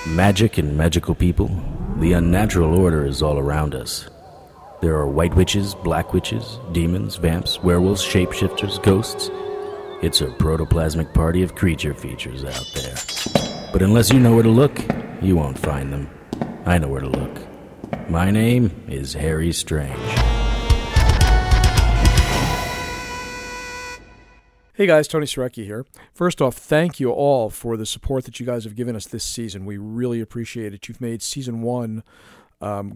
Magic and magical people, the unnatural order is all around us. There are white witches, black witches, demons, vamps, werewolves, shapeshifters, ghosts. It's a protoplasmic party of creature features out there. But unless you know where to look, you won't find them. I know where to look. My name is Harry Strange. Hey guys, Tony Sarrecchia here. First off, thank you all for the support that you guys have given us this season. We really appreciate it. You've made season 1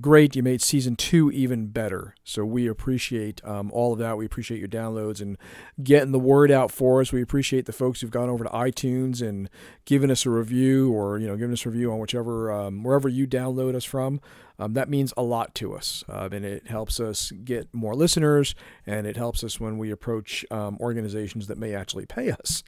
great. You made season 2 even better. So we appreciate all of that. We appreciate your downloads and getting the word out for us. We appreciate the folks who've gone over to iTunes and given us a review, or giving us a review on whichever wherever you download us from. That means a lot to us, and it helps us get more listeners, and it helps us when we approach organizations that may actually pay us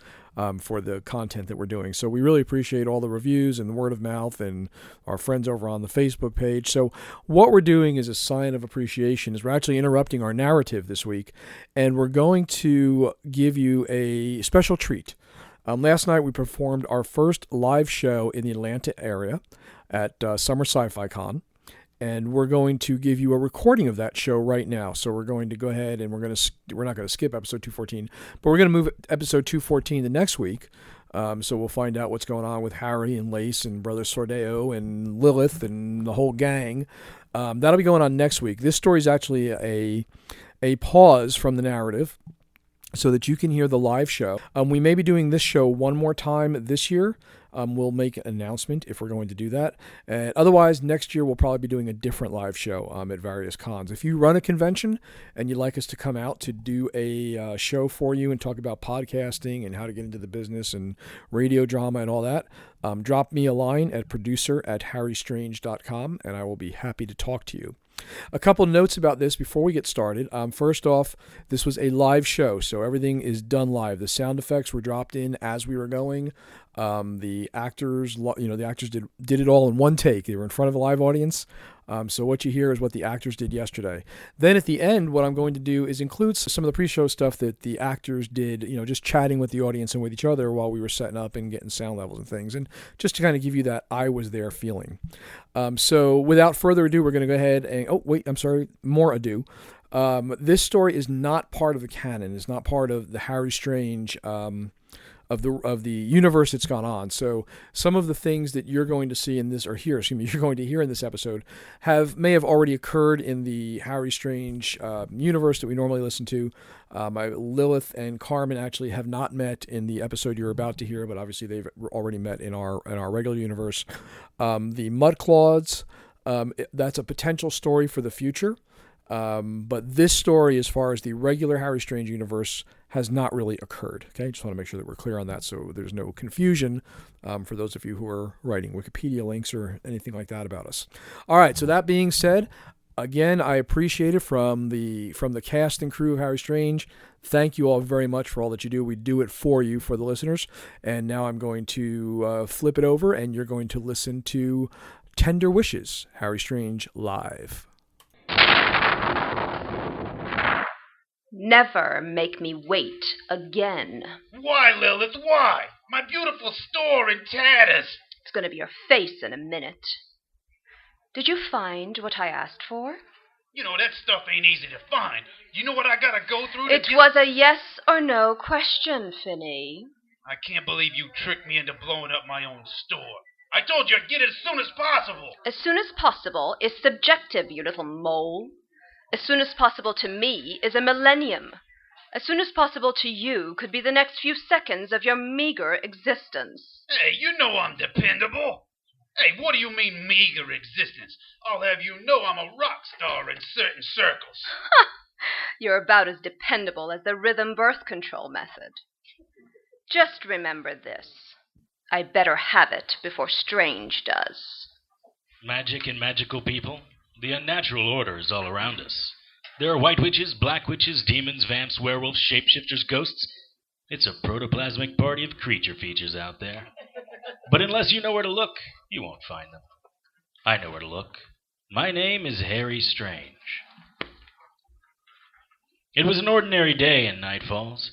for the content that we're doing. So we really appreciate all the reviews and the word of mouth and our friends over on the Facebook page. So what we're doing is a sign of appreciation is we're actually interrupting our narrative this week, and we're going to give you a special treat. Last night we performed our first live show in the Atlanta area at SummerSciFi Con. And we're going to give you a recording of that show right now. So we're going to go ahead and we're not going to skip episode 214, but we're going to move episode 214 to next week. So we'll find out what's going on with Harry and Lace and Brother Sordeo and Lilith and the whole gang. That'll be going on next week. This story is actually a pause from the narrative so that you can hear the live show. We may be doing this show one more time this year. We'll make an announcement if we're going to do that. And otherwise, next year we'll probably be doing a different live show at various cons. If you run a convention and you'd like us to come out to do a show for you and talk about podcasting and how to get into the business and radio drama and all that, drop me a line at producer@harrystrange.com and I will be happy to talk to you. A couple notes about this before we get started. First off, this was a live show, so everything is done live. The sound effects were dropped in as we were going. The actors, did it all in one take. They were in front of a live audience. So what you hear is what the actors did yesterday. Then at the end, what I'm going to do is include some of the pre-show stuff that the actors did, just chatting with the audience and with each other while we were setting up and getting sound levels and things, and just to kind of give you that I was there feeling. So without further ado, we're going to go ahead and, more ado. This story is not part of the canon. It's not part of the Harry Strange of the universe that's gone on. So some of the things that you're going to see in this, you're going to hear in this episode may have already occurred in the Harry Strange universe that we normally listen to. Lilith and Carmen actually have not met in the episode you're about to hear, but obviously they've already met in our regular universe. The Mudclaws, that's a potential story for the future. But this story, as far as the regular Harry Strange universe, has not really occurred. Okay, just want to make sure that we're clear on that so there's no confusion for those of you who are writing Wikipedia links or anything like that about us. All right, so that being said, again, I appreciate it from the cast and crew of Harry Strange. Thank you all very much for all that you do. We do it for you, for the listeners. And now I'm going to flip it over, and you're going to listen to Tender Wishes, Harry Strange live. Never make me wait again. Why, Lilith, why? My beautiful store in tatters. It's going to be your face in a minute. Did you find what I asked for? That stuff ain't easy to find. You know what I gotta go through to It was a yes or no question, Finney. I can't believe you tricked me into blowing up my own store. I told you I'd get it as soon as possible. As soon as possible is subjective, you little mole. As soon as possible to me is a millennium. As soon as possible to you could be the next few seconds of your meager existence. Hey, you know I'm dependable. Hey, what do you mean, meager existence? I'll have you know I'm a rock star in certain circles. You're about as dependable as the rhythm birth control method. Just remember this. I better have it before Strange does. Magic and magical people, the unnatural order is all around us. There are white witches, black witches, demons, vamps, werewolves, shapeshifters, ghosts. It's a protoplasmic party of creature features out there. But unless you know where to look, you won't find them. I know where to look. My name is Harry Strange. It was an ordinary day in Night Falls.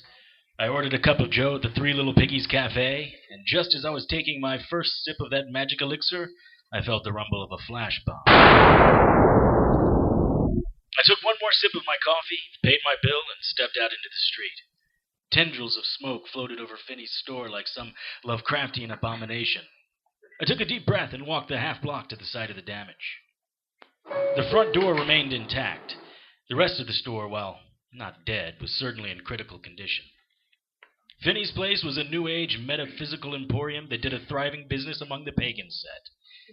I ordered a cup of joe at the Three Little Piggies Cafe, and just as I was taking my first sip of that magic elixir, I felt the rumble of a flash bomb. I took one more sip of my coffee, paid my bill, and stepped out into the street. Tendrils of smoke floated over Finney's store like some Lovecraftian abomination. I took a deep breath and walked the half block to the site of the damage. The front door remained intact. The rest of the store, while not dead, was certainly in critical condition. Finney's place was a new age metaphysical emporium that did a thriving business among the pagan set.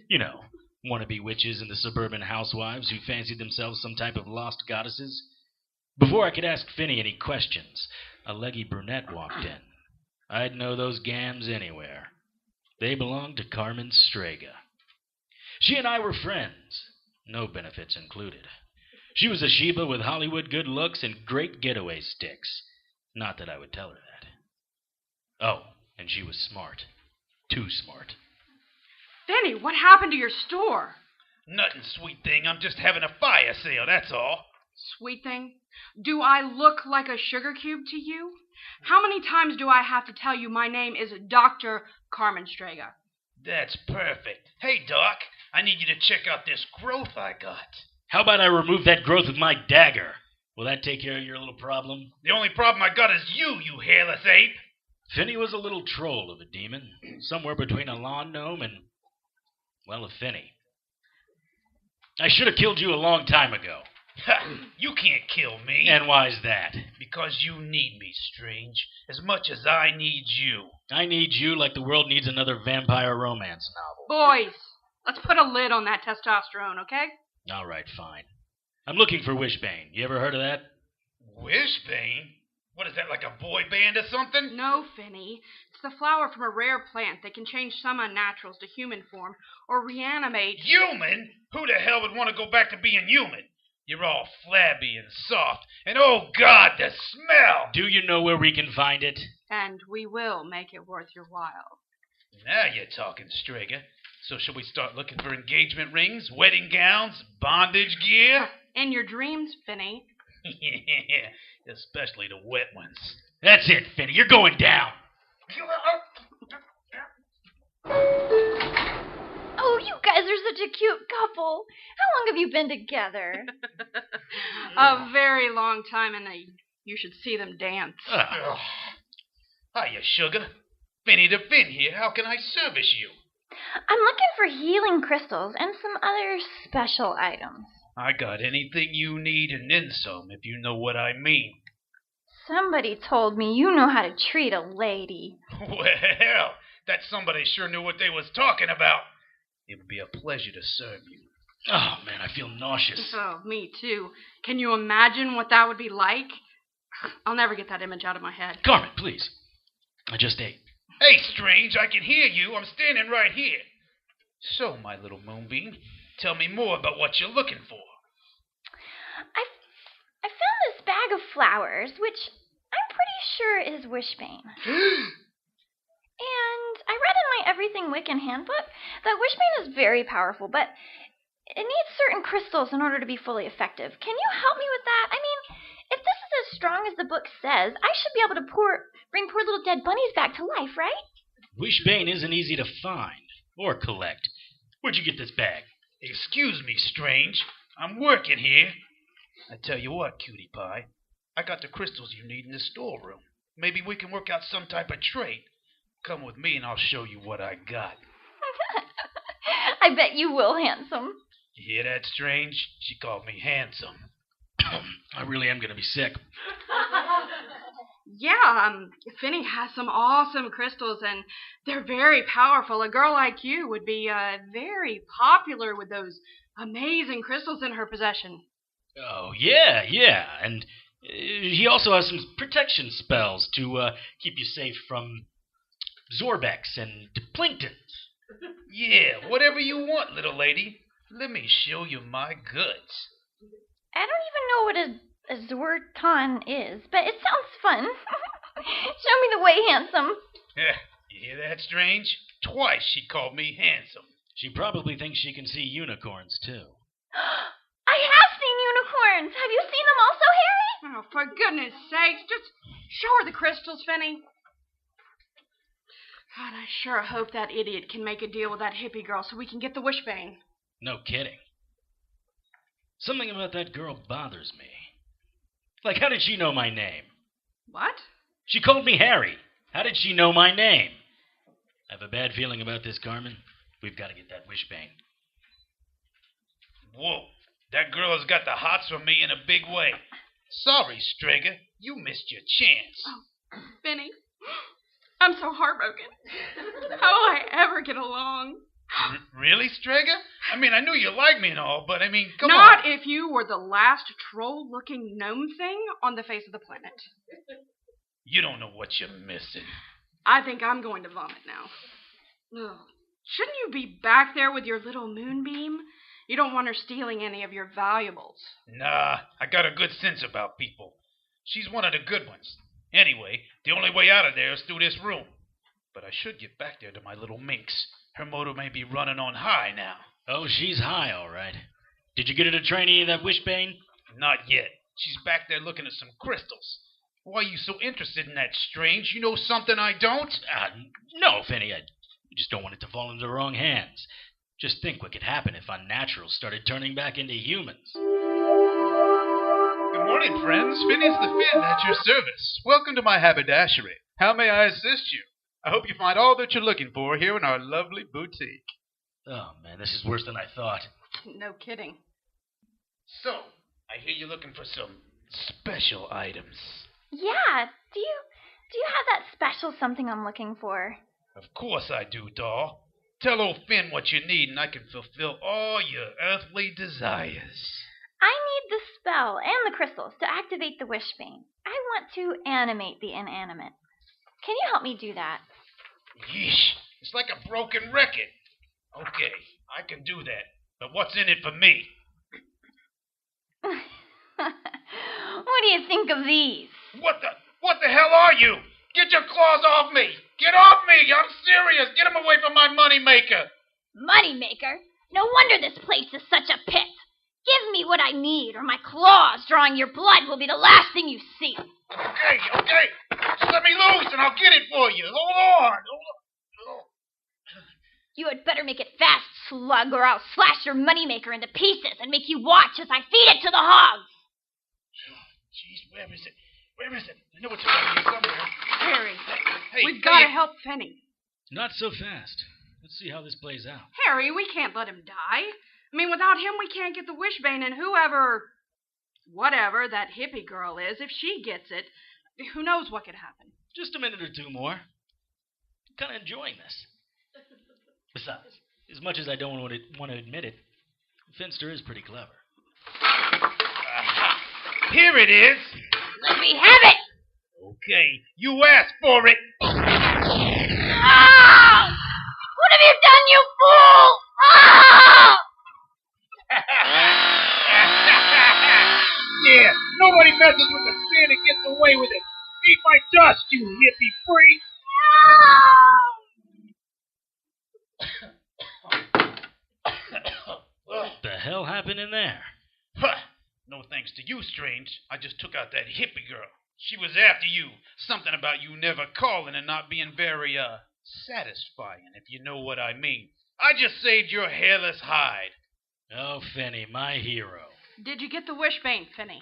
You know, wannabe witches and the suburban housewives who fancied themselves some type of lost goddesses. Before I could ask Finney any questions, a leggy brunette walked in. I'd know those gams anywhere. They belonged to Carmen Strega. She and I were friends, no benefits included. She was a Sheba with Hollywood good looks and great getaway sticks. Not that I would tell her that. Oh, and she was smart. Too smart. Finney, what happened to your store? Nothing, sweet thing. I'm just having a fire sale, that's all. Sweet thing, do I look like a sugar cube to you? How many times do I have to tell you my name is Dr. Carmen Strega? That's perfect. Hey, Doc, I need you to check out this growth I got. How about I remove that growth with my dagger? Will that take care of your little problem? The only problem I got is you hairless ape. Finney was a little troll of a demon, somewhere between a lawn gnome and, well, a Finney. I should have killed you a long time ago. Ha! You can't kill me. And why's that? Because you need me, Strange, as much as I need you. I need you like the world needs another vampire romance novel. Boys, let's put a lid on that testosterone, okay? All right, fine. I'm looking for Wishbane. You ever heard of that? Wishbane? What is that, like a boy band or something? No, Finney. It's the flower from a rare plant that can change some unnaturals to human form or reanimate... Human? Who the hell would want to go back to being human? You're all flabby and soft, and oh God, the smell! Do you know where we can find it? And we will make it worth your while. Now you're talking, Strega. So shall we start looking for engagement rings, wedding gowns, bondage gear? In your dreams, Finney. Yeah, especially the wet ones. That's it, Finney. You're going down. Oh, you guys are such a cute couple. How long have you been together? A very long time, and you should see them dance. Hiya, sugar. Finny the Finn here. How can I service you? I'm looking for healing crystals and some other special items. I got anything you need and then some, if you know what I mean. Somebody told me you know how to treat a lady. Well, that somebody sure knew what they was talking about. It would be a pleasure to serve you. Oh, man, I feel nauseous. Oh, me too. Can you imagine what that would be like? I'll never get that image out of my head. Carmen, please. I just ate. Hey, Strange, I can hear you. I'm standing right here. So, my little moonbeam, tell me more about what you're looking for. I found this bag of flowers, which I'm pretty sure is Wishbane. And I read in my Everything Wiccan handbook that Wishbane is very powerful, but it needs certain crystals in order to be fully effective. Can you help me with that? I mean, if this is as strong as the book says, I should be able to bring poor little dead bunnies back to life, right? Wishbane isn't easy to find or collect. Where'd you get this bag? Excuse me, Strange. I'm working here. I tell you what, cutie pie. I got the crystals you need in the storeroom. Maybe we can work out some type of trade. Come with me and I'll show you what I got. I bet you will, handsome. You hear that, Strange? She called me handsome. I really am going to be sick. Yeah, Finney has some awesome crystals, and they're very powerful. A girl like you would be very popular with those amazing crystals in her possession. Oh, yeah. And he also has some protection spells to keep you safe from Zorbex and Planktons. Yeah, whatever you want, little lady. Let me show you my goods. I don't even know what a Zorton is, but it sounds fun. Show me the way, handsome. You hear that, Strange? Twice she called me handsome. She probably thinks she can see unicorns, too. I have seen unicorns. Have you seen them also, Harry? Oh, for goodness sakes, just show her the crystals, Finney. God, I sure hope that idiot can make a deal with that hippie girl so we can get the wishbane. No kidding. Something about that girl bothers me. Like, how did she know my name? What? She called me Harry. How did she know my name? I have a bad feeling about this, Carmen. We've got to get that wishbane. Whoa, that girl has got the hots for me in a big way. Sorry, Strega, you missed your chance. Oh, Finny, I'm so heartbroken. How will I ever get along? Really, Strega? I mean, I knew you liked me and all, but I mean, come on. Not if you were the last troll-looking gnome thing on the face of the planet. You don't know what you're missing. I think I'm going to vomit now. Ugh. Shouldn't you be back there with your little moonbeam? You don't want her stealing any of your valuables. Nah, I got a good sense about people. She's one of the good ones. Anyway, the only way out of there is through this room. But I should get back there to my little minx. Her motor may be running on high now. Oh, she's high, all right. Did you get her to try any of that wishbane? Not yet. She's back there looking at some crystals. Why are you so interested in that, Strange? You know something I don't? No, Finny. I just don't want it to fall into the wrong hands. Just think what could happen if unnaturals started turning back into humans. Good morning, friends. Phineas the Finn at your service. Welcome to my haberdashery. How may I assist you? I hope you find all that you're looking for here in our lovely boutique. Oh, man, this is worse than I thought. No kidding. So, I hear you're looking for some special items. Yeah, do you have that special something I'm looking for? Of course I do, doll. Tell old Finn what you need and I can fulfill all your earthly desires. I need the spell and the crystals to activate the wishbane. I want to animate the inanimate. Can you help me do that? Yeesh, it's like a broken record. Okay, I can do that. But what's in it for me? What do you think of these? What the hell are you? Get your claws off me! Get off me! I'm serious! Get him away from my moneymaker! Moneymaker? No wonder this place is such a pit. Give me what I need, or my claws drawing your blood will be the last thing you see. Okay. Just let me loose and I'll get it for you. Hold on. You had better make it fast, slug, or I'll slash your moneymaker into pieces and make you watch as I feed it to the hogs. Jeez, where is it? I know it's around here somewhere. Harry, Hey, we've got to help Finny. Not so fast. Let's see how this plays out. Harry, we can't let him die. I mean, without him, we can't get the wishbane, and whatever that hippie girl is, if she gets it, who knows what could happen. Just a minute or two more. I'm kind of enjoying this. Besides, as much as I don't want to admit it, Finster is pretty clever. Here it is. Let me have it! Okay, you asked for it. Ah! What have you done, you fool? Ah! Yeah, nobody messes with the sin and gets away with it. Eat my dust, you hippie freak. What the hell happened in there? No thanks to you, Strange. I just took out that hippie girl. She was after you. Something about you never calling and not being very, satisfying, if you know what I mean. I just saved your hairless hide. Oh, Finny, my hero. Did you get the wishbane, Finny?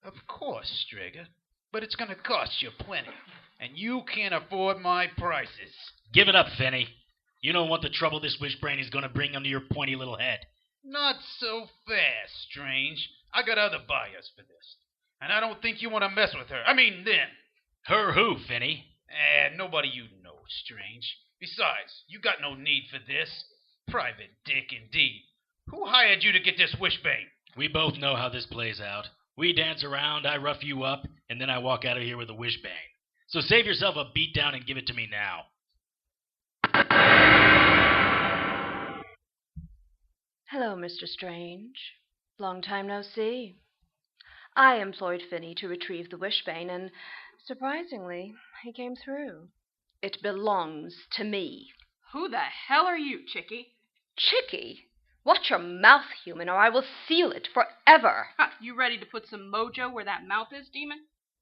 Of course, Strega. But it's going to cost you plenty. And you can't afford my prices. Give it up, Finny. You don't want the trouble this wishbane is going to bring under your pointy little head. Not so fast, Strange. I got other buyers for this. And I don't think you want to mess with her. I mean, them. Her who, Finny? Nobody you know, Strange. Besides, you got no need for this. Private dick, indeed. Who hired you to get this wishbane? We both know how this plays out. We dance around, I rough you up, and then I walk out of here with a wishbane. So save yourself a beatdown and give it to me now. Hello, Mr. Strange. Long time no see. I employed Finny to retrieve the wishbane, and surprisingly, he came through. It belongs to me. Who the hell are you, Chickie? Chickie? Watch your mouth, human, or I will seal it forever. You ready to put some mojo where that mouth is, demon?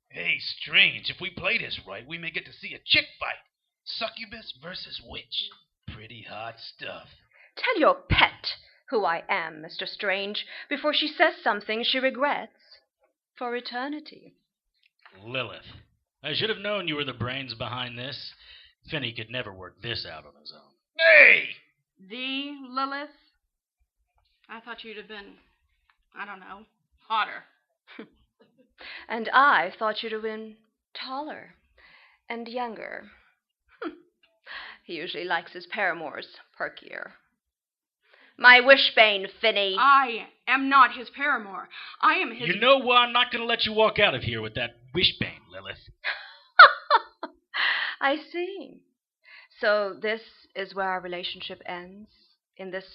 Hey, Strange, if we play this right, we may get to see a chick fight. Succubus versus witch. Pretty hot stuff. Tell your pet who I am, Mr. Strange, before she says something she regrets for eternity. Lilith. I should have known you were the brains behind this. Finney could never work this out on his own. Hey! The Lilith? I thought you'd have been, I don't know, hotter. And I thought you'd have been taller and younger. He usually likes his paramours perkier. My wishbane, Finney. I am not his paramour. I am his... You know what? I'm not going to let you walk out of here with that wishbane, Lilith. I see. So this is where our relationship ends? In this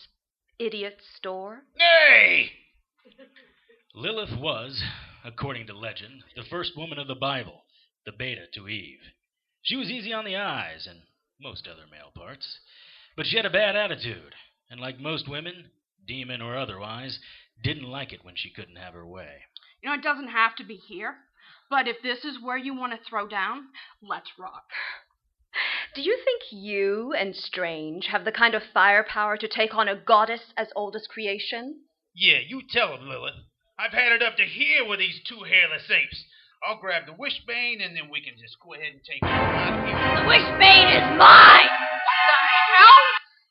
idiot store? Hey! Lilith was, according to legend, the first woman of the Bible, the beta to Eve. She was easy on the eyes and most other male parts, but she had a bad attitude, and like most women, demon or otherwise, didn't like it when she couldn't have her way. You know, it doesn't have to be here, but if this is where you want to throw down, let's rock. Do you think you and Strange have the kind of firepower to take on a goddess as old as creation? Yeah, you tell him, Lilith. I've had it up to here with these two hairless apes. I'll grab the wishbane, and then we can just go ahead and take it out of here. The wishbane is mine! What the hell?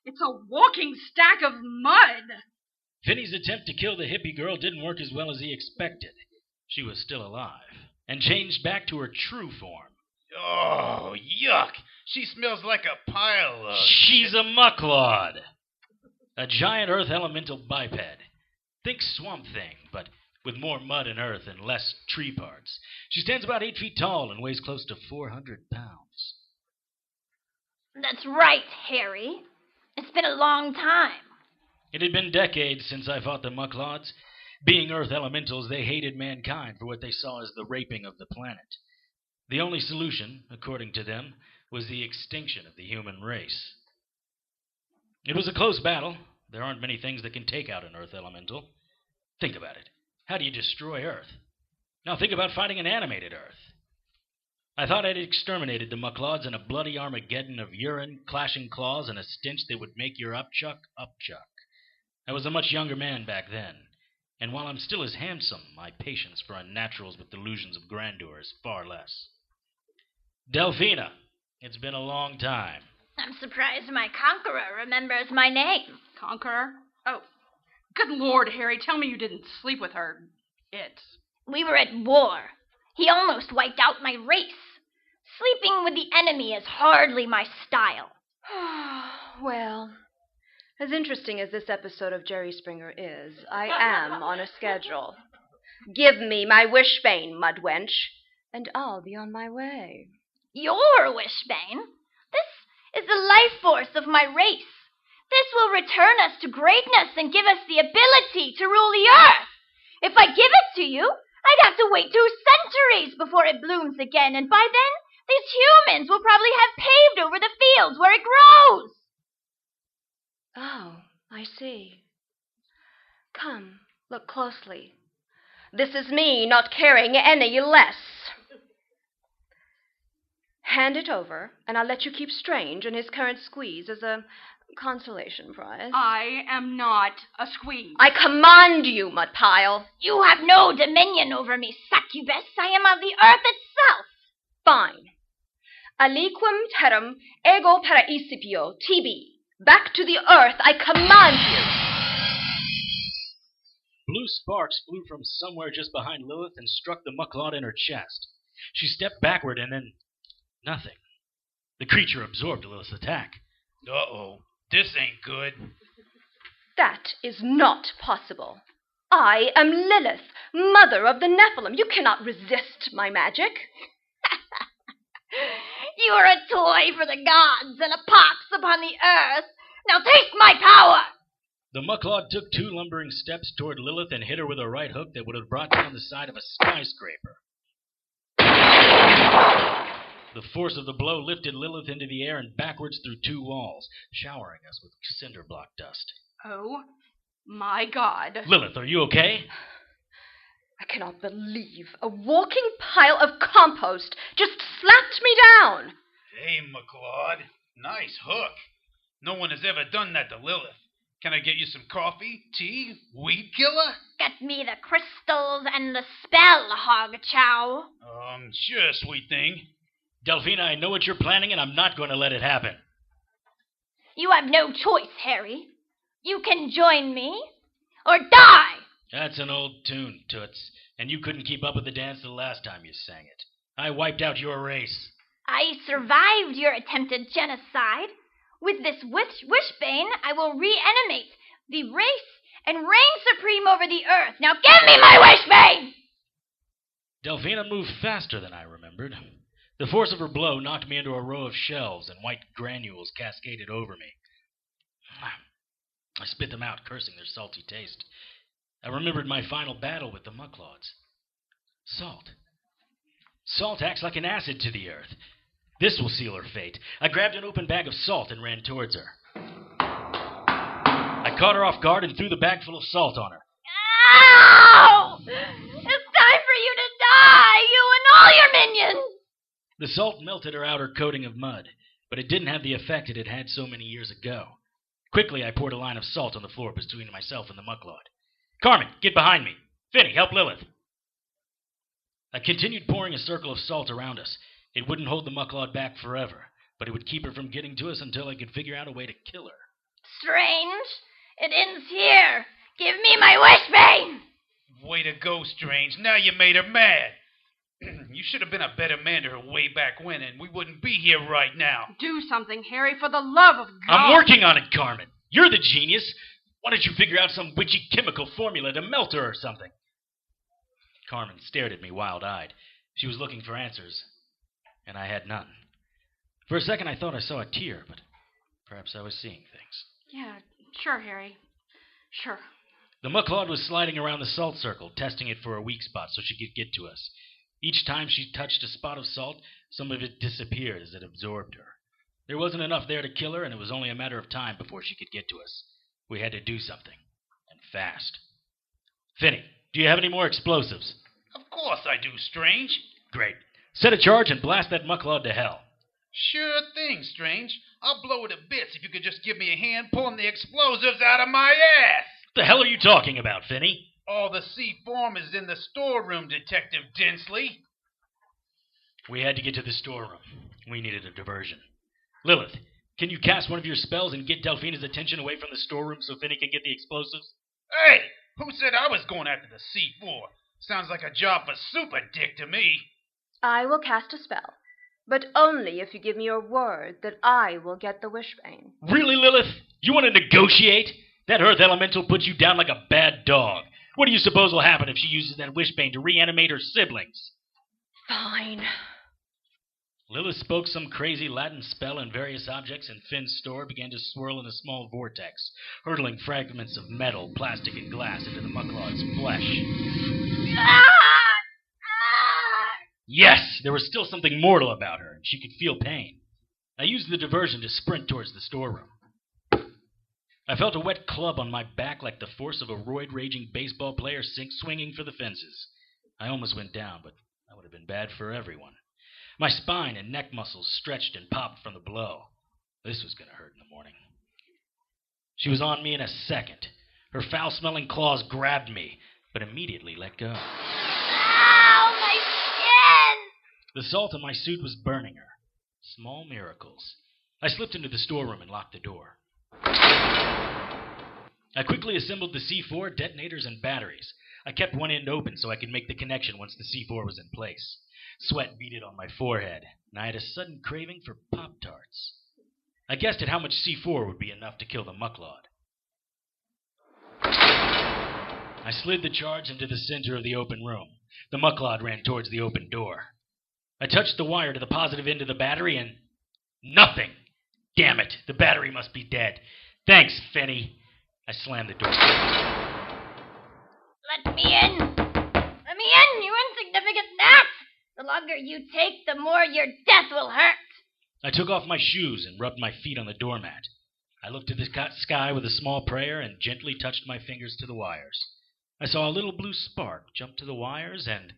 It's a walking stack of mud. Finney's attempt to kill the hippie girl didn't work as well as he expected. She was still alive, and changed back to her true form. Oh, yuck. She smells like a pile of... She's a mucklord. A giant earth elemental biped. Think Swamp Thing, but with more mud and earth and less tree parts. She stands about 8 feet tall and weighs close to 400 pounds. That's right, Harry. It's been a long time. It had been decades since I fought the mucklods. Being earth elementals, they hated mankind for what they saw as the raping of the planet. The only solution, according to them, was the extinction of the human race. It was a close battle. There aren't many things that can take out an earth elemental. Think about it. How do you destroy Earth? Now think about fighting an animated Earth. I thought I'd exterminated the mucklods in a bloody Armageddon of urine, clashing claws, and a stench that would make your upchuck. I was a much younger man back then, and while I'm still as handsome, my patience for unnaturals with delusions of grandeur is far less. Delphina, it's been a long time. I'm surprised my conqueror remembers my name. Conqueror? Oh, good Lord, Harry, tell me you didn't sleep with her. We were at war. He almost wiped out my race. Sleeping with the enemy is hardly my style. Well, as interesting as this episode of Jerry Springer is, I am on a schedule. Give me my wishbane, mudwench, and I'll be on my way. Your wishbane? This is the life force of my race. This will return us to greatness and give us the ability to rule the earth. If I give it to you, I'd have to wait 2 centuries before it blooms again, and by then, these humans will probably have paved over the fields where it grows. Oh, I see. Come, look closely. This is me not caring any less. Hand it over, and I'll let you keep Strange in his current squeeze as a consolation prize. I am not a squeeze. I command you, Mudpile. You have no dominion over me, succubus. I am of the earth itself. Fine. Aliquem terram ego paraecipio tibi. Back to the earth, I command you. Blue sparks flew from somewhere just behind Lilith and struck the mucklod in her chest. She stepped backward and then... nothing. The creature absorbed Lilith's attack. Uh-oh. This ain't good. That is not possible. I am Lilith, mother of the Nephilim. You cannot resist my magic. You are a toy for the gods and a pox upon the earth. Now taste my power! The mucklod took 2 lumbering steps toward Lilith and hit her with a right hook that would have brought down the side of a skyscraper. The force of the blow lifted Lilith into the air and backwards through 2 walls, showering us with cinder block dust. Oh, my God. Lilith, are you okay? I cannot believe a walking pile of compost just slapped me down. Hey, McLeod. Nice hook. No one has ever done that to Lilith. Can I get you some coffee, tea, weed killer? Get me the crystals and the spell, Hog Chow. Sure, sweet thing. Delphina, I know what you're planning, and I'm not going to let it happen. You have no choice, Harry. You can join me, or die! That's an old tune, Toots, and you couldn't keep up with the dance the last time you sang it. I wiped out your race. I survived your attempted genocide. With this wishbane, I will reanimate the race and reign supreme over the earth. Now give me my wishbane! Delphina moved faster than I remembered. The force of her blow knocked me into a row of shells, and white granules cascaded over me. I spit them out, cursing their salty taste. I remembered my final battle with the Mucklods. Salt. Salt acts like an acid to the earth. This will seal her fate. I grabbed an open bag of salt and ran towards her. I caught her off guard and threw the bag full of salt on her. Ow! It's time for you to die, you and all your minions! The salt melted her outer coating of mud, but it didn't have the effect it had had so many years ago. Quickly, I poured a line of salt on the floor between myself and the Mucklord. Carmen, get behind me. Finny, help Lilith. I continued pouring a circle of salt around us. It wouldn't hold the Mucklord back forever, but it would keep her from getting to us until I could figure out a way to kill her. Strange. It ends here. Give me my wishbane! Way to go, Strange. Now you made her mad. You should have been a better man to her way back when, and we wouldn't be here right now. Do something, Harry, for the love of God. I'm working on it, Carmen. You're the genius. Why don't you figure out some witchy chemical formula to melt her or something? Carmen stared at me wild-eyed. She was looking for answers, and I had none. For a second, I thought I saw a tear, but perhaps I was seeing things. Yeah, sure, Harry. Sure. The Mucklord was sliding around the salt circle, testing it for a weak spot so she could get to us. Each time she touched a spot of salt, some of it disappeared as it absorbed her. There wasn't enough there to kill her, and it was only a matter of time before she could get to us. We had to do something, and fast. Finny, do you have any more explosives? Of course I do, Strange. Great. Set a charge and blast that Mucklord to hell. Sure thing, Strange. I'll blow it to bits if you could just give me a hand pulling the explosives out of my ass. What the hell are you talking about, Finny? All the C-form is in the storeroom, Detective Dinsley. We had to get to the storeroom. We needed a diversion. Lilith, can you cast one of your spells and get Delphina's attention away from the storeroom so Finny can get the explosives? Hey, who said I was going after the C4? Sounds like a job for Super Dick to me. I will cast a spell, but only if you give me your word that I will get the wishbane. Really, Lilith? You want to negotiate? That earth elemental puts you down like a bad dog. What do you suppose will happen if she uses that wishbane to reanimate her siblings? Fine. Lilith spoke some crazy Latin spell, and various objects in Finn's store began to swirl in a small vortex, hurtling fragments of metal, plastic, and glass into the Mucklord's flesh. Yes, there was still something mortal about her, and she could feel pain. I used the diversion to sprint towards the storeroom. I felt a wet club on my back like the force of a roid-raging baseball player swinging for the fences. I almost went down, but that would have been bad for everyone. My spine and neck muscles stretched and popped from the blow. This was going to hurt in the morning. She was on me in a second. Her foul-smelling claws grabbed me, but immediately let go. Ow, my skin! The salt in my suit was burning her. Small miracles. I slipped into the storeroom and locked the door. I quickly assembled the C4, detonators, and batteries. I kept one end open so I could make the connection once the C4 was in place. Sweat beaded on my forehead, and I had a sudden craving for Pop-Tarts. I guessed at how much C4 would be enough to kill the Mucklord. I slid the charge into the center of the open room. The Mucklord ran towards the open door. I touched the wire to the positive end of the battery, and nothing! Damn it, the battery must be dead. Thanks, Finny. I slammed the door. Let me in! Let me in, you insignificant gnat! The longer you take, the more your death will hurt! I took off my shoes and rubbed my feet on the doormat. I looked at the sky with a small prayer and gently touched my fingers to the wires. I saw a little blue spark jump to the wires, and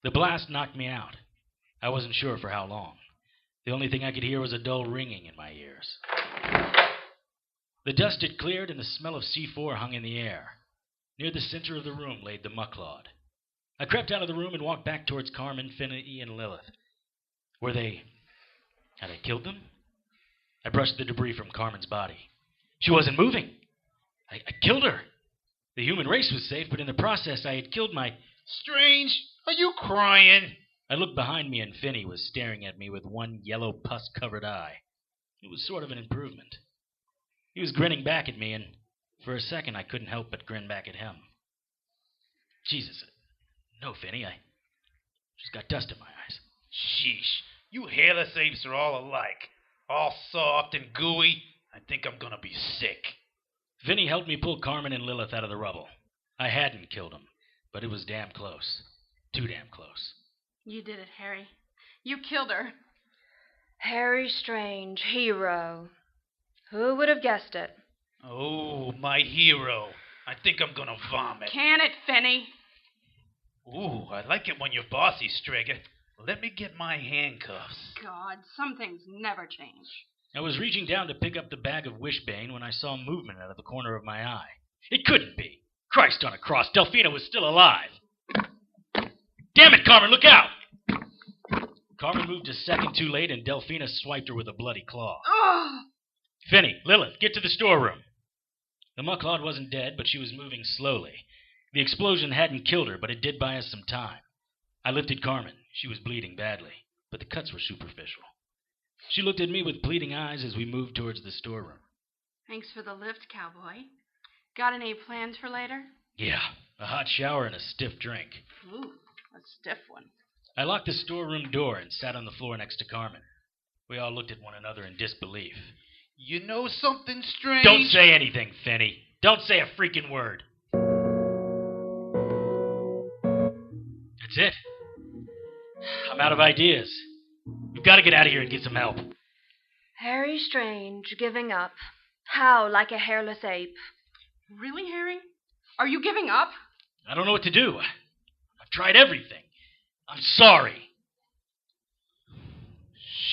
the blast knocked me out. I wasn't sure for how long. The only thing I could hear was a dull ringing in my ears. The dust had cleared and the smell of C4 hung in the air. Near the center of the room laid the mucklord. I crept out of the room and walked back towards Carmen, Finney, and Lilith. Had I killed them? I brushed the debris from Carmen's body. She wasn't moving. I killed her. The human race was safe, but in the process I had killed my... Strange, are you crying? I looked behind me and Finney was staring at me with one yellow pus-covered eye. It was sort of an improvement. He was grinning back at me, and for a second I couldn't help but grin back at him. Jesus. No, Finney, I just got dust in my eyes. Sheesh, you hairless apes are all alike. All soft and gooey. I think I'm gonna be sick. Finney helped me pull Carmen and Lilith out of the rubble. I hadn't killed them, but it was damn close. Too damn close. You did it, Harry. You killed her. Harry Strange, hero. Who would have guessed it? Oh, my hero. I think I'm gonna vomit. Can it, Finney? Ooh, I like it when you're bossy, Strager. Let me get my handcuffs. God, some things never change. I was reaching down to pick up the bag of wishbane when I saw movement out of the corner of my eye. It couldn't be. Christ on a cross, Delphina was still alive. Damn it, Carmen, look out! Carmen moved a second too late, and Delphina swiped her with a bloody claw. Ugh! Finney, Lilith, get to the storeroom. The mucklord wasn't dead, but she was moving slowly. The explosion hadn't killed her, but it did buy us some time. I lifted Carmen. She was bleeding badly, but the cuts were superficial. She looked at me with pleading eyes as we moved towards the storeroom. Thanks for the lift, cowboy. Got any plans for later? Yeah, a hot shower and a stiff drink. Ooh, a stiff one. I locked the storeroom door and sat on the floor next to Carmen. We all looked at one another in disbelief. You know something strange? Don't say anything, Finney. Don't say a freaking word. That's it. I'm out of ideas. We've got to get out of here and get some help. Harry Strange, giving up. How like a hairless ape. Really, Harry? Are you giving up? I don't know what to do. I've tried everything. I'm sorry.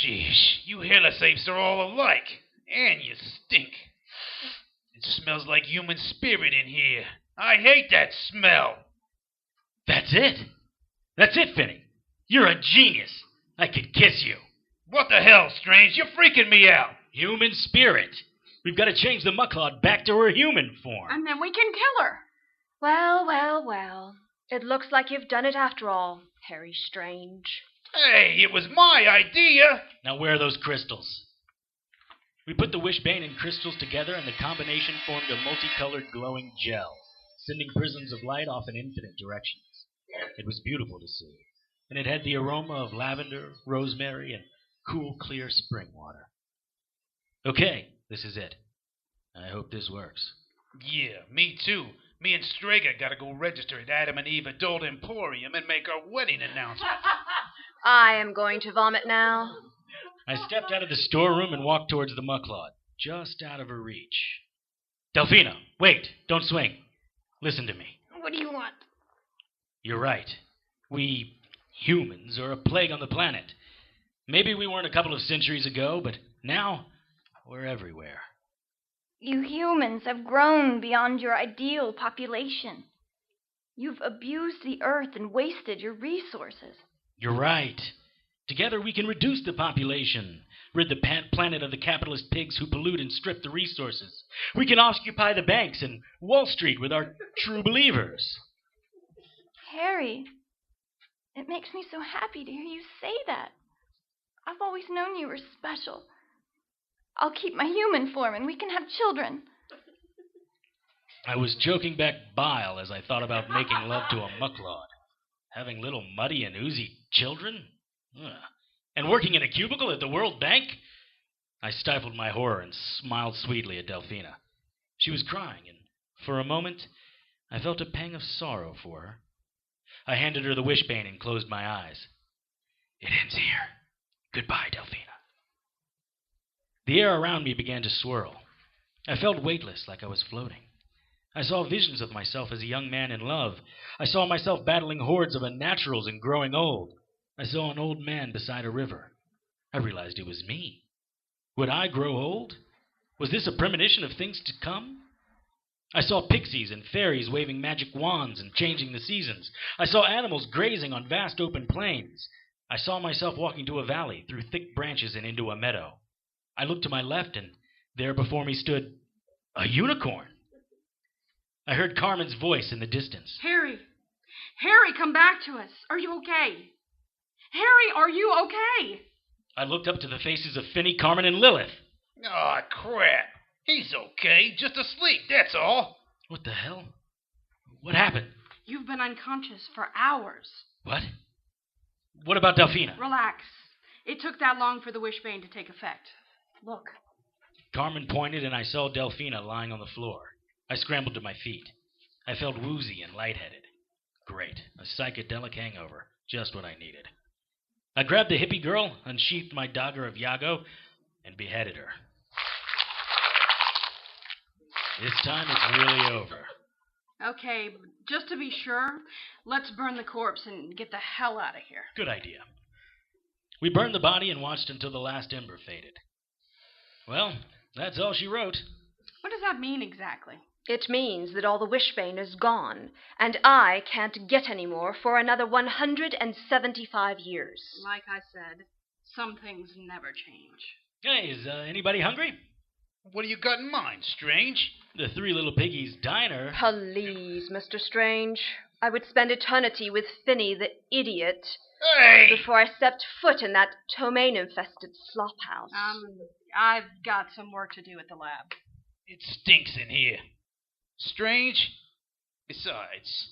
Sheesh, you hairless apes are all alike. And you stink. It smells like human spirit in here. I hate that smell. That's it. That's it, Finney. You're a genius. I could kiss you. What the hell, Strange? You're freaking me out. Human spirit. We've got to change the mucklord back to her human form. And then we can kill her. Well, well, well. It looks like you've done it after all, Harry Strange. Hey, it was my idea. Now where are those crystals? We put the wishbane and crystals together, and the combination formed a multicolored glowing gel, sending prisms of light off in infinite directions. It was beautiful to see, and it had the aroma of lavender, rosemary, and cool, clear spring water. Okay, this is it. I hope this works. Yeah, me too. Me and Strager gotta go register at Adam and Eve Adult Emporium and make our wedding announcement. I am going to vomit now. I stepped out of the storeroom and walked towards the mucklord, just out of her reach. Delphina, wait, don't swing. Listen to me. What do you want? You're right. We humans are a plague on the planet. Maybe we weren't a couple of centuries ago, but now we're everywhere. You humans have grown beyond your ideal population. You've abused the earth and wasted your resources. You're right. Together we can reduce the population, rid the planet of the capitalist pigs who pollute and strip the resources. We can occupy the banks and Wall Street with our true believers. Harry, it makes me so happy to hear you say that. I've always known you were special. I'll keep my human form and we can have children. I was choking back bile as I thought about making love to a mucklord. Having little muddy and oozy children? Ugh. And working in a cubicle at the World Bank? I stifled my horror and smiled sweetly at Delphina. She was crying, and for a moment I felt a pang of sorrow for her. I handed her the wishbane and closed my eyes. It ends here. Goodbye, Delphina. The air around me began to swirl. I felt weightless, like I was floating. I saw visions of myself as a young man in love. I saw myself battling hordes of unnaturals and growing old. I saw an old man beside a river. I realized it was me. Would I grow old? Was this a premonition of things to come? I saw pixies and fairies waving magic wands and changing the seasons. I saw animals grazing on vast open plains. I saw myself walking to a valley, through thick branches and into a meadow. I looked to my left, and there before me stood a unicorn. I heard Carmen's voice in the distance. Harry! Harry, come back to us. Are you okay? Harry, are you okay? I looked up to the faces of Finny, Carmen, and Lilith. Aw, crap. He's okay. Just asleep, that's all. What the hell? What happened? You've been unconscious for hours. What? What about Delphina? Relax. It took that long for the wishbane to take effect. Look. Carmen pointed, and I saw Delphina lying on the floor. I scrambled to my feet. I felt woozy and lightheaded. Great. A psychedelic hangover. Just what I needed. I grabbed the hippie girl, unsheathed my dagger of Iago, and beheaded her. This time it's really over. Okay, just to be sure, let's burn the corpse and get the hell out of here. Good idea. We burned the body and watched until the last ember faded. Well, that's all she wrote. What does that mean exactly? It means that all the wishbane is gone, and I can't get any more for another 175 years. Like I said, some things never change. Hey, is anybody hungry? What do you got in mind, Strange? The Three Little Piggies diner. Please, Mr. Strange. I would spend eternity with Finny the idiot Hey! before I stepped foot in that ptomaine-infested slop house. I've got some work to do at the lab. It stinks in here. Strange? Besides,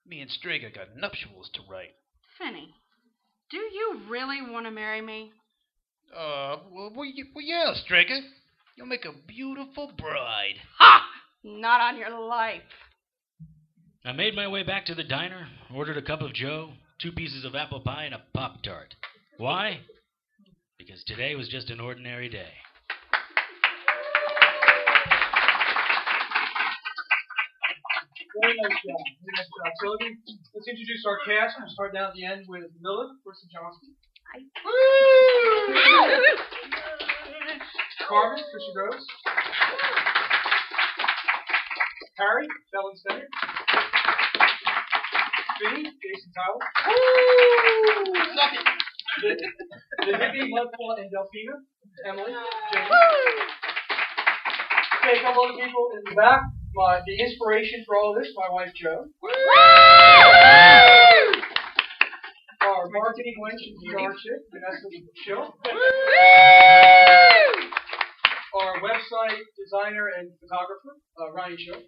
me and Strega got nuptials to write. Finny, do you really want to marry me? Well, yeah, Strega. You'll make a beautiful bride. Ha! Not on your life. I made my way back to the diner, ordered a cup of joe, 2 pieces of apple pie, and a Pop-Tart. Why? Because today was just an ordinary day. Very nice job. Very nice job. So let's introduce our cast. We'll start down at the end with Lilith, Parisa Johnston. Carmen, Tricia Groves. Harry, Kellen Stennet. Vinny, Jason Tyler. The hippie, Mudfall, and Delphina, Emily, James. Okay, a couple other people in the back. The inspiration for all of this, my wife Jo. Our marketing wench and PR chick, Vanessa Chill. Our website designer and photographer, Ryan Chill.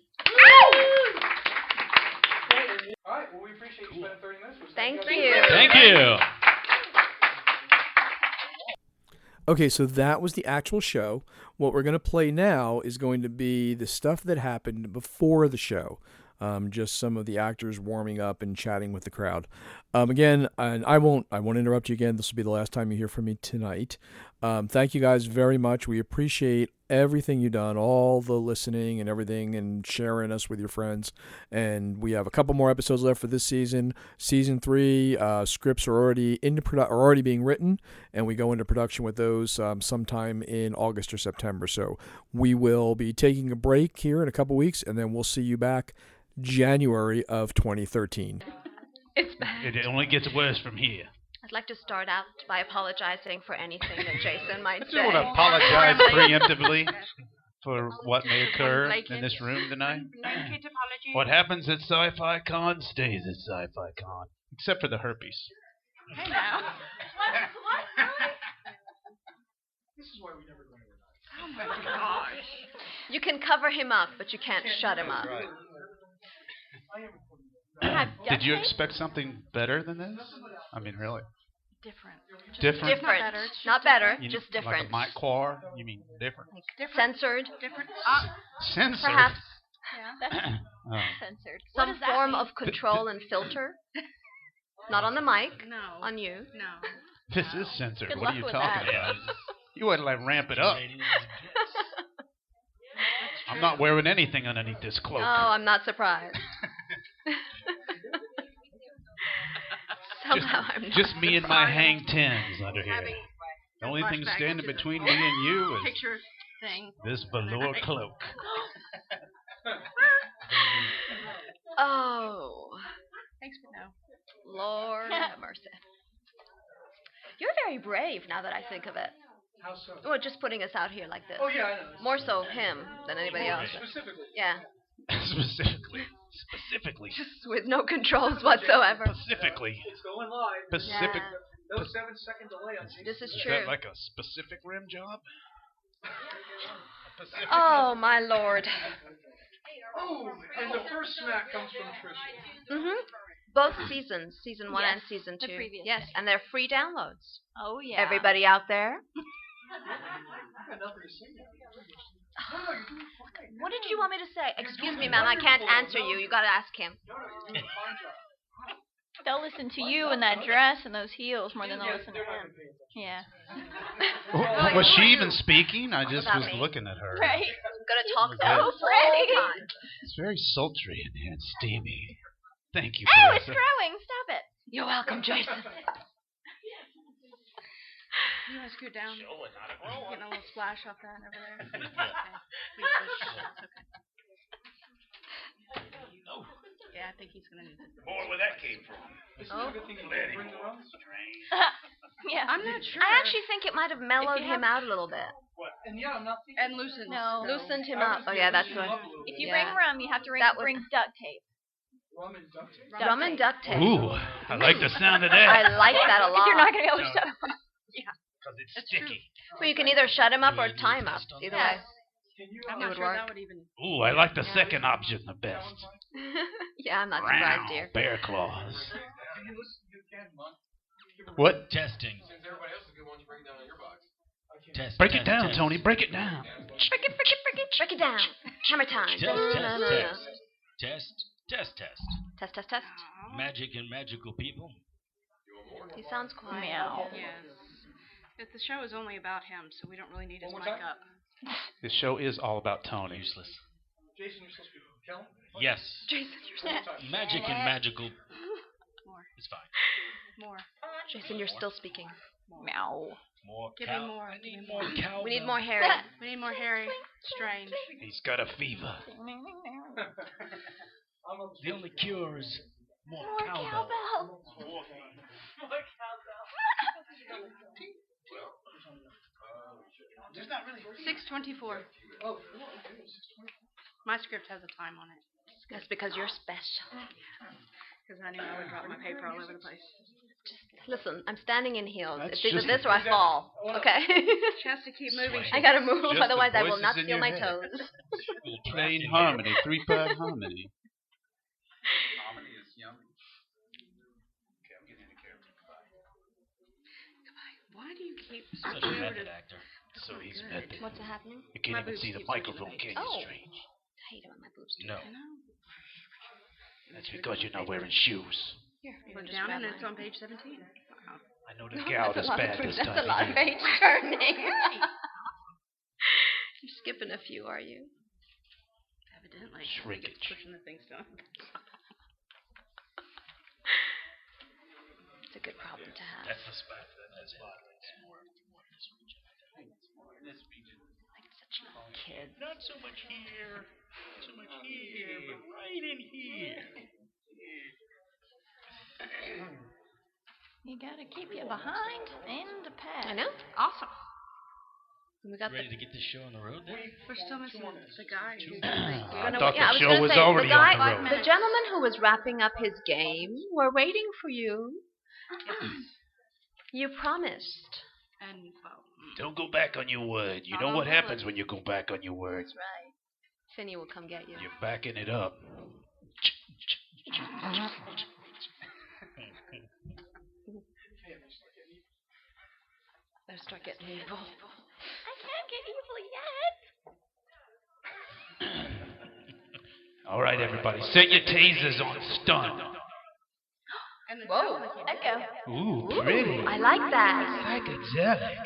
All right, well, we appreciate you spending 30 minutes with us. Thank you. Thank you. Okay, so that was the actual show. What we're going to play now is going to be the stuff that happened before the show. Just some of the actors warming up and chatting with the crowd. Again, and I won't interrupt you again. This will be the last time you hear from me tonight. Thank you guys very much. We appreciate everything you've done, all the listening and everything, and sharing us with your friends. And we have a couple more episodes left for this season. Season 3 scripts are already already being written, and we go into production with those sometime in August or September. So we will be taking a break here in a couple weeks, and then we'll see you back January of 2013. It's bad. It only gets worse from here. I'd like to start out by apologizing for anything that Jason might I just say. want to apologize preemptively for what may occur in this room tonight. Blanket apology. What happens at Sci-Fi Con stays at Sci-Fi Con, except for the herpes. Hey now. What? This is why we never go anywhere. Oh my gosh. You can cover him up, but you can't shut him up. Did you expect something better than this? I mean, really? Different. Different? Not better, You just mean different. Like a mic core? You mean different? Censored. Different. Censored? Perhaps Yeah. Oh. Censored. some form of control and filter. Not on the mic, No. on you. No. This is censored. Good What luck are you with talking that. about? You wouldn't like ramp it up. I'm not wearing anything underneath this cloak. Oh, I'm not surprised. Somehow I'm not Just me and my surprised. hang tens under here. The only thing Flashback standing to the between me and you is Picture thing. this velour cloak. Oh, Thanks, but no. Lord have mercy. You're very brave now that I think of it. How so? Well, just putting us out here like this. Oh, yeah, I know. More so him than anybody else. Specifically. Yeah, Specifically. just with no controls whatsoever. Specifically. It's going live. Pacific. Yeah. No 7-second delay on these. This is Is true. that like a specific rim job? Pacific. Oh, my Lord. Oh, and the first smack comes from Tricia. Mm-hmm. Both seasons, season 1 Yes, and season 2. the previous Yes, season. and they're free downloads. Oh, yeah. Everybody out there. I got nothing to say. No, you're doing fine. What did you want me to say? Excuse me, ma'am, I can't answer you. You gotta ask him. No, you're doing a fine job. They'll listen to you in that dress and those heels more than they'll listen to They're not him. gonna pay attention. Yeah. Was she even speaking? I just About was me. looking at her. Right. I'm gonna talk So all pretty. the time. It's very sultry in here and steamy. Thank you, Oh, it's Parisa. growing. Stop it. You're welcome, Jason. You want to scoot down? Getting a little splash off that over there. Okay. Please push. It's okay. Yeah, I think he's going to need this. Boy, where that came from. This is a good thing you didn't bring the runs. Yeah. I'm not sure. I actually think it might have mellowed If you him out a little bit. And yeah, I'm not thinking. And loosen. No. Loosened him up. Oh, yeah, that's what. If you Yeah. bring rum, you have to That would- bring duct tape. Rum and duct tape. Rum and duct tape. Ooh, I like the sound of that. I like that a lot. If you're not going to be able to shut up. Because it's That's true. sticky. Well, you can either shut him up or tie him up. Either way. Can you, I'm It not would sure work. that would even. Ooh, I like the second option the best. Yeah, I'm not surprised, dear. Bear claws. Can you listen? You can, Mon. What? Testing. Since everybody else is good ones, bring it down on your box. I can't. Test. Break it test, down, test. Tony. Break it down. Break it down. Hammer time. Test, No, no, no, no. test, test, test, test. Test, test, test. Magic and magical people. He sounds quiet. Meow. Yes. But the show is only about him, so we don't really need his One mic more time? up. This show is all about Tony. Useless. Jason, you're supposed to be Kellen? Yes. Jason, you're Magic and magical. More. It's fine. More. Jason, you're still speaking. Meow. More Give me cow. more. I Give me need more. more cow. We need more Harry. We need more Harry. Strange. He's got a fever. The only cure is more More cowbell. cowbell. There's not really. 6:24. Oh, My script has a time on it That's because you're special. because I knew I would drop my paper all over the place. Listen, I'm standing in heels. That's It's either just- this or I fall. Okay? She has to keep moving. I gotta move, Just the otherwise I will voices not in feel your my head. toes. Plain harmony, 3-part harmony. Harmony is yummy. Okay, I'm getting in the camera. Why do you keep Such a switching over method to? actor. So he's Good. method. What's happening? You can't My even boobs see the keep switching microphone, to can Oh. you, Strange? I hate it when my boobs do No. I know. That's because you're not wearing shoes. Here, We're just down grab and it's mine. on page 17. Wow. I know the gout is bad this That's time a lot of of year. page turning. You're skipping a few, are you? Evidently. Shrinkage. Pushing the things down. It's a good problem to have. That's the spot. That's it. Like such a kid. Not so much here. Not so much here, but right in here. You gotta keep you behind and ahead. I know. Awesome. We got Ready to get this show on the road then? We're still missing the guy. I No, thought yeah, I the was show gonna was say, already the guy, on the road. The gentleman who was wrapping up his game, we're waiting for you. You promised. And, well, Don't go back on your word. You Not know on what the happens word. when you go back on your word. That's right. Finney will come get you. You're backing it up. Better start getting evil. I can't get evil yet. All right, everybody. Set your tasers on stun. and Whoa. Echo. Ooh, pretty. I like that. Psychedelic.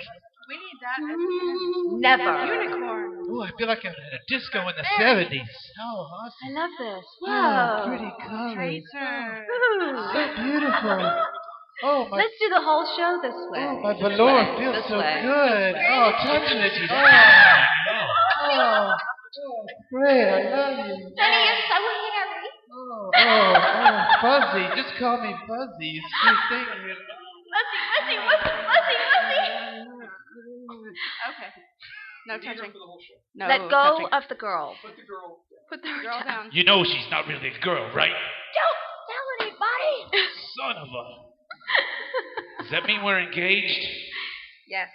we need that at the Never. unicorn. Ooh, I feel like I'm at a disco in the 70s. Oh, awesome. I love this. Oh, Whoa. pretty colors. Tracer. Ooh. So beautiful. Oh, my. Let's do the whole show this way. Oh, my This velour way, feels this so way. good. Oh, touching it. Oh, great. I love you. Penny is so hairy. Oh, Fuzzy. Just call me Fuzzy. It's a sweet thing. Fuzzy. Okay. No touching. No Let go touching. of the girl. Put the girl down. You know she's not really a girl, right? Don't tell anybody. Son of a... Does that mean we're engaged? Yes.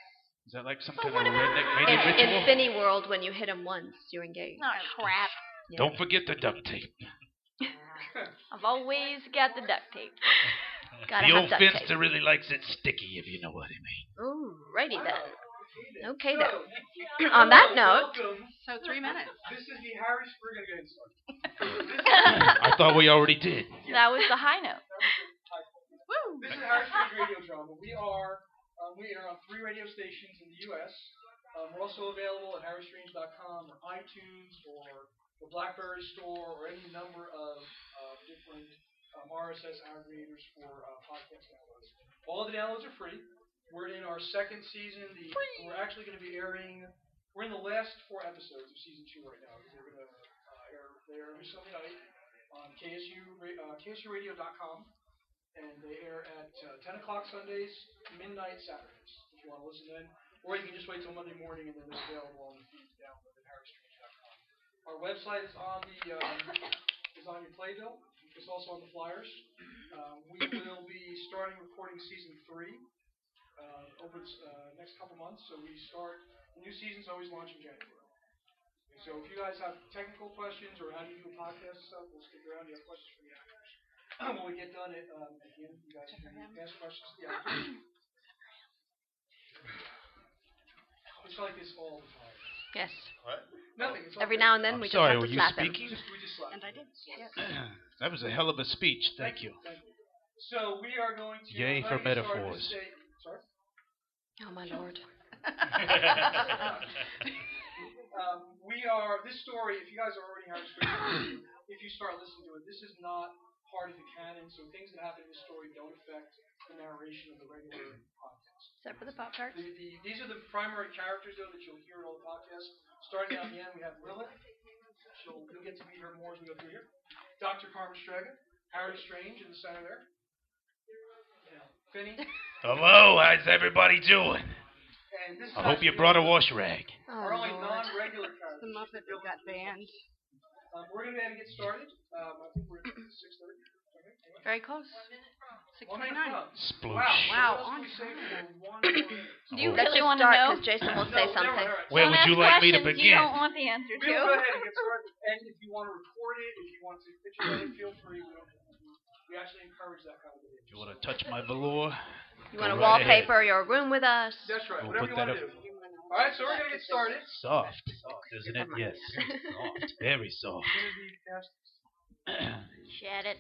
Is that like some kind of redneck mating ritual? In Finny world, when you hit him once, you're engaged. Oh, crap. Yeah. Don't forget the duct tape. I've always got the duct tape. Gotta The have old duct finster tape. really likes it sticky, if you know what I mean. Ooh, righty then. Okay then. On that note, So 3 minutes. This is the Harry. We're gonna get started. I thought we already did. That was the high note. Woo! This is Harry Street Radio Drama. We air on 3 radio stations in the U.S. We're also available at harrystreams.com or iTunes or the BlackBerry Store or any number of different RSS aggregators for podcast downloads. All the downloads are free. We're in our second season. We're actually going to be airing. We're in the last 4 episodes of season 2 right now. We're going to air every Sunday night on KSUradio.com, and they air at 10 o'clock Sundays, midnight Saturdays. If you want to listen in, or you can just wait till Monday morning and then they're available on the feed download at harrystreams.com. Our website is on the is on your playbill. It's also on the flyers. We will be starting recording season 3 over the next couple months. So the new season's always launch in January. So if you guys have technical questions or how do you do a podcast and stuff, we'll stick around. You have questions for the actors. When we get done at the end, you guys can ask questions to the actors. It's like this all the time. yes. What? Nothing. It's Every okay. now and then I'm we just sorry, have were to you slap him. speaking? We just slap. And I did. Yes. That was a hell of a speech. Thank you. So we are going to. Yay for metaphors. Sorry. Oh my lord. This story, if you guys are already Harry Street, if you start listening to it, this is not part of the canon, so things that happen in the story don't affect the narration of the regular podcast. Except for the Pop-Tarts. These are the primary characters, though, that you'll hear in all the podcasts. Starting out in the end, we have Lilith. You'll get to meet her more as we go through here. Dr. Carmen Strega, Harry Strange in the center there. Finny. Hello, how's everybody doing? And this is I hope you brought a wash rag. our only non-regular characters. The Muppet that got banned. We're going to go ahead and get started. I think we're at 6:30. Okay. Very close. 6:29. Sploosh. Wow, What else can on we say time. for one more minute? Do you Let's really just want to start know? because Jason will say something. Where Don't would you ask like me to questions begin? You don't want the answer We'll go to. ahead and get started. And if you want to record it, if you want to picture it, feel free. We actually encourage that kind of behavior. You want to touch my velour? You want to Go right wallpaper your room with us? That's right. We'll Whatever put you that want to do. All right, so we're going to get started. Soft, isn't it? Yes. Soft. Very soft. Shed it.